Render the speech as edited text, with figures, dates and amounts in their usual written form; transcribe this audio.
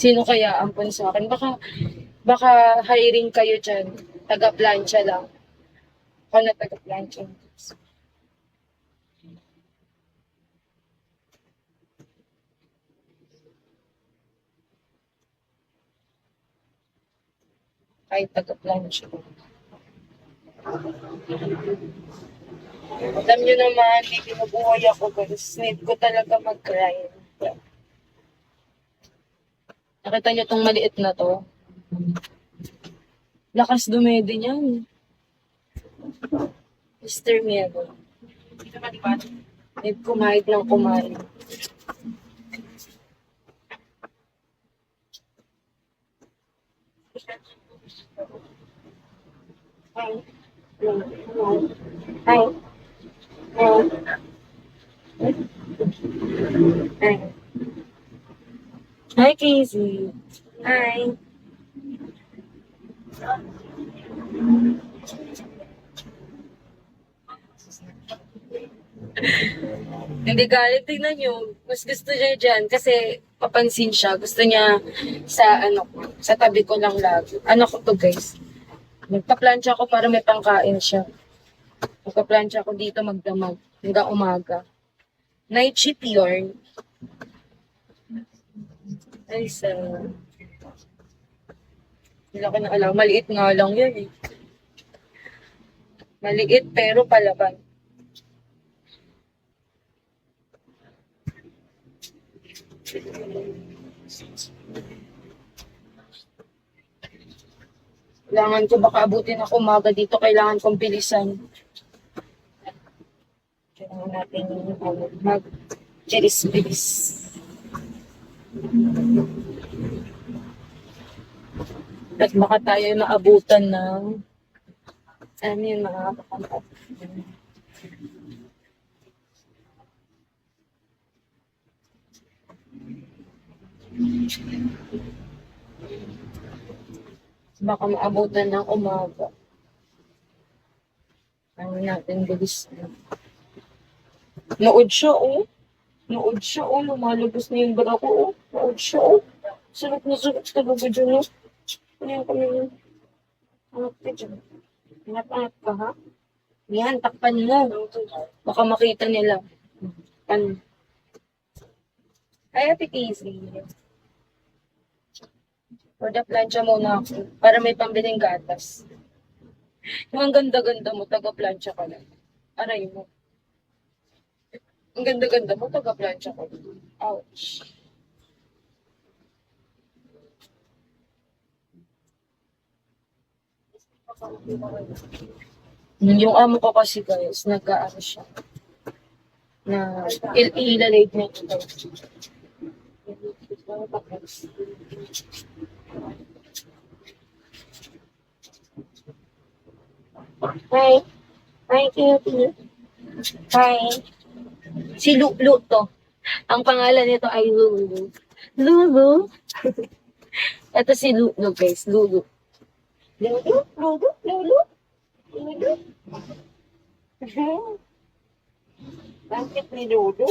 Sino kaya ampun sa akin? Baka hiring kayo dyan. Taga-plancha lang. Ako na taga-plancha. Kahit taga-plancha. Alam nyo naman, may binubuhay ako guys. Need ko talaga mag-grind. Nakita nyo tong maliit na to? Lakas dumedi niyan. Mr. Miedo. Need kumain ng kumain. Hi. Hi. Hi. Hi, Casey. Hi. Hindi galit, tignan nyo. Mas gusto niya dyan kasi papansin siya. Gusto niya sa sa tabi ko lang lagi. Ano ko to guys? Nagpa-plancha ako para may pangkain siya. Nagpa-plancha ako dito magdamag hanggang umaga. Night shift yarn. Ay, sa... Hindi ko na alam. Maliit nga lang yun eh. Maliit pero palaban. Kailangan ko baka abutin ako umaga dito. Kailangan kong bilisan. Kailangan natin mag-bilis. At baka tayo maabutan ng ano yun mga kakampat. Baka maabutan ng umaga. Ano natin bilis na. Nood siya, oh. Nood siya, oh. Lumalabas na yung bra ko, oh. Nood siya, oh. Sarap na sarap talaga dyan, oh. Ano yan kami yun? Angat ka dyan. Angat ka, ha? Yan, takpan mo. Baka makita nila. Ano? Ay, Ate Casey. For the plancha muna ako. Para may pambiling gatas. Yung ang ganda-ganda mo, taga-plancha ka lang. Aray mo. Ang ganda-ganda mo, taga-plancha ka lang. Ouch. Yung amo ko kasi guys, nag-aano siya. Na ilalate niya ito. Hi. Hi, cutie. Hi. Si Lulu to. Ang pangalan nito ay Lulu. Lulu. Ito si Lulu guys. Lulu. Lulu? Lulu? Lulu? Lulu? Bakit ni Lulu?